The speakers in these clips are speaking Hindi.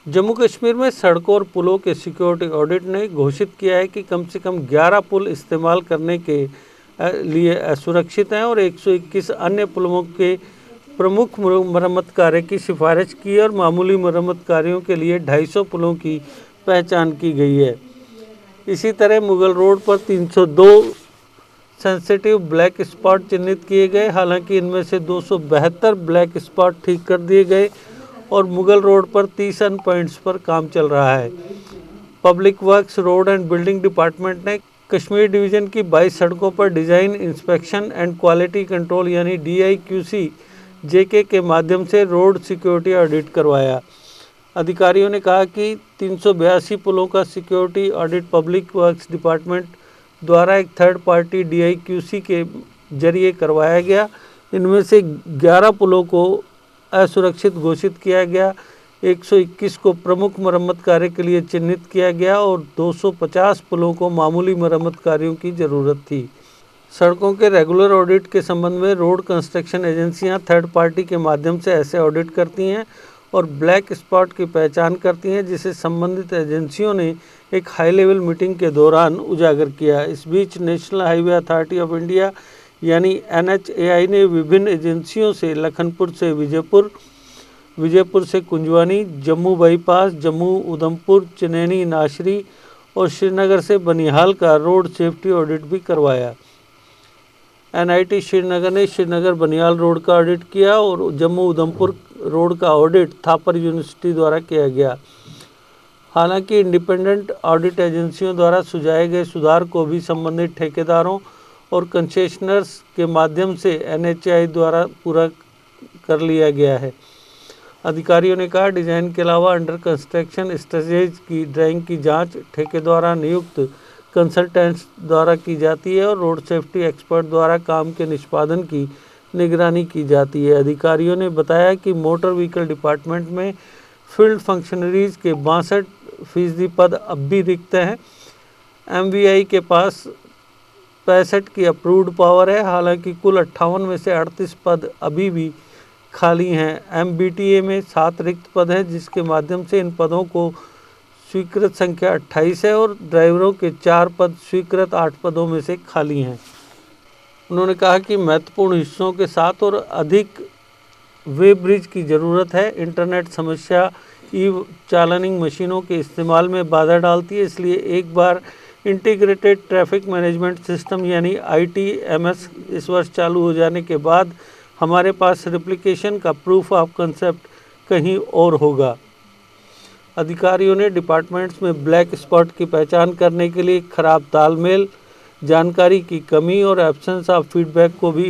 जम्मू कश्मीर में सड़कों और पुलों के सिक्योरिटी ऑडिट ने घोषित किया है कि कम से कम 11 पुल इस्तेमाल करने के लिए असुरक्षित हैं और 121 अन्य पुलों के प्रमुख मरम्मत कार्य की सिफारिश की और मामूली मरम्मत कार्यों के लिए 250 पुलों की पहचान की गई है। इसी तरह मुगल रोड पर 302 सेंसिटिव ब्लैक स्पॉट चिन्हित किए गए, हालांकि इनमें से 272 ब्लैक स्पॉट ठीक कर दिए गए और मुगल रोड पर 30 अन्य पॉइंट्स पर काम चल रहा है। Public works, road and building department ने कश्मीर डिवीज़न की 22 सड़कों पर design inspection and quality control यानी DIQC JK के माध्यम से रोड सिक्योरिटी ऑडिट करवाया। अधिकारियों ने कहा कि 382 पुलों का security audit public works department द्वारा एक थर्ड पार्टी DIQC के जरिए करवाया गया। इनमें से 11 पुलों को असुरक्षित घोषित किया गया, 121 को प्रमुख मरम्मत कार्य के लिए चिन्हित किया गया और 250 पुलों को मामूली मरम्मत कार्यों की ज़रूरत थी। सड़कों के रेगुलर ऑडिट के संबंध में रोड कंस्ट्रक्शन एजेंसियां थर्ड पार्टी के माध्यम से ऐसे ऑडिट करती हैं और ब्लैक स्पॉट की पहचान करती हैं, जिसे संबंधित एजेंसियों ने एक हाई लेवल मीटिंग के दौरान उजागर किया। इस बीच national highway authority of India यानी NHAI ने विभिन्न एजेंसियों से लखनपुर से विजयपुर, विजयपुर से कुंजवानी, जम्मू बाईपास, जम्मू उधमपुर, चनैनी नाशरी और श्रीनगर से बनिहाल का रोड सेफ्टी ऑडिट भी करवाया। NIT श्रीनगर ने श्रीनगर बनिहाल रोड का ऑडिट किया और जम्मू उधमपुर रोड का ऑडिट थापर यूनिवर्सिटी द्वारा किया गया। हालांकि इंडिपेंडेंट ऑडिट एजेंसियों द्वारा सुझाए गए सुधार को भी संबंधित ठेकेदारों और कंसेशनर्स के माध्यम से NHAI द्वारा पूरा कर लिया गया है। अधिकारियों ने कहा, डिज़ाइन के अलावा अंडर कंस्ट्रक्शन स्टेजेज की ड्राइंग की जांच ठेके द्वारा नियुक्त कंसल्टेंट्स द्वारा की जाती है और रोड सेफ्टी एक्सपर्ट द्वारा काम के निष्पादन की निगरानी की जाती है। अधिकारियों ने बताया कि मोटर व्हीकल डिपार्टमेंट में फील्ड फंक्शनरीज के 62% पद अब भी रिक्त हैं। MVI के पास 65 की अप्रूव्ड पावर है, हालांकि कुल 58 में से 38 पद अभी भी खाली हैं। MBTA में 7 रिक्त पद हैं, जिसके माध्यम से इन पदों को स्वीकृत संख्या 28 है और ड्राइवरों के 4 पद स्वीकृत 8 पदों में से खाली हैं। उन्होंने कहा कि महत्वपूर्ण हिस्सों के साथ और अधिक वे ब्रिज की ज़रूरत है। इंटरनेट समस्या चालानिंग मशीनों के इस्तेमाल में बाधा डालती है, इसलिए एक बार इंटीग्रेटेड ट्रैफिक मैनेजमेंट सिस्टम यानी ITMS इस वर्ष चालू हो जाने के बाद हमारे पास रेप्लिकेशन का प्रूफ ऑफ कंसेप्ट कहीं और होगा। अधिकारियों ने डिपार्टमेंट्स में ब्लैक स्पॉट की पहचान करने के लिए खराब तालमेल, जानकारी की कमी और एब्सेंस ऑफ फीडबैक को भी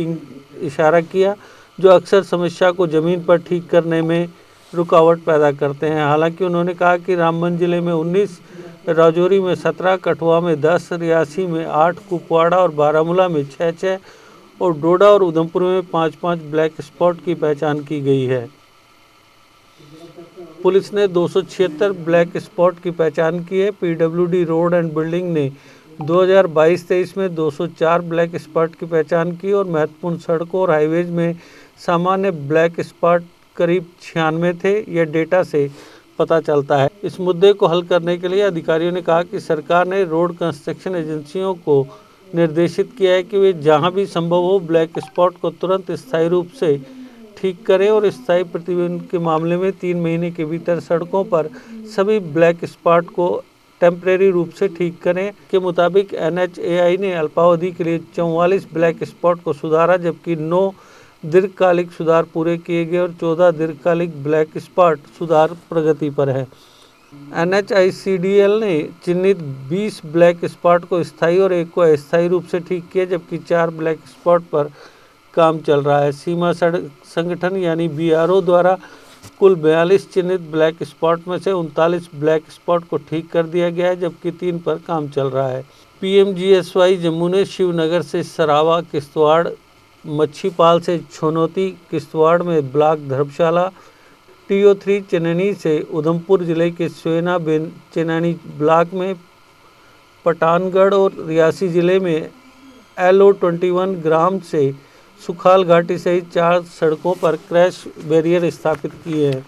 इशारा किया, जो अक्सर समस्या को ज़मीन पर ठीक करने में रुकावट पैदा करते हैं। हालांकि उन्होंने कहा कि रामबन जिले में 19, राजौरी में 17, कठुआ में 10, रियासी में 8, कुपवाड़ा और बारामूला में 6 और डोडा और उधमपुर में 5 ब्लैक स्पॉट की पहचान की गई है। पुलिस ने 276 ब्लैक स्पॉट की पहचान की है। PWD रोड एंड बिल्डिंग ने 2022-23 में 204 ब्लैक स्पॉट की पहचान की और महत्वपूर्ण सड़कों और हाईवेज में सामान्य ब्लैक स्पॉट करीब 96 थे। यह डेटा से पता चलता है। इस मुद्दे को हल करने के लिए अधिकारियों ने कहा कि सरकार ने रोड कंस्ट्रक्शन एजेंसियों को निर्देशित किया है कि वे जहां भी संभव हो ब्लैक स्पॉट को तुरंत स्थायी रूप से ठीक करें और स्थायी प्रतिबंध के मामले में 3 महीने के भीतर सड़कों पर सभी ब्लैक स्पॉट को टेम्परेरी रूप से ठीक करें। के मुताबिक NHAI ने अल्पावधि के लिए 44 ब्लैक स्पॉट को सुधारा, जबकि 9 दीर्घकालिक सुधार पूरे किए गए और 14 दीर्घकालिक ब्लैक स्पॉट सुधार प्रगति पर है। NHICDL ने चिन्हित 20 ब्लैक स्पॉट को स्थायी और 1 को अस्थायी रूप से ठीक किया, जबकि 4 ब्लैक स्पॉट पर काम चल रहा है। सीमा सड़क संगठन यानी BRO द्वारा कुल 42 चिन्हित ब्लैक स्पॉट में से 39 ब्लैक स्पॉट को ठीक कर दिया गया है, जबकि 3 पर काम चल रहा है। PMGSY जम्मू ने शिवनगर से सरावा, किश्तवाड़, मच्छीपाल से छोनौती, किश्तवाड़ में ब्लॉक धर्मशाला, TO3 चनैनी से उधमपुर जिले के सोयना बिन चनैनी ब्लॉक में, पठानगढ़ और रियासी जिले में LO21 ग्राम से सुखाल घाटी सहित 4 सड़कों पर क्रैश बैरियर स्थापित किए हैं।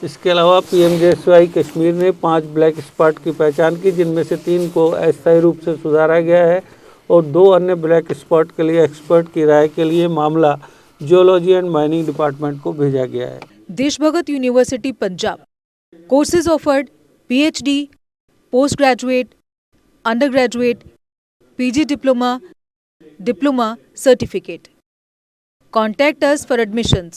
इसके अलावा पीएमजेएसवाई कश्मीर ने 5 ब्लैक स्पॉट की पहचान की, जिनमें से 3 को अस्थायी रूप से सुधारा गया है और 2 अन्य ब्लैक स्पॉट के लिए एक्सपर्ट की राय के लिए मामला जियोलॉजी एंड माइनिंग डिपार्टमेंट को भेजा गया है। Deshbhagat university Punjab courses offered PhD, post graduate, under graduate, PG diploma, diploma certificate. Contact us for admissions.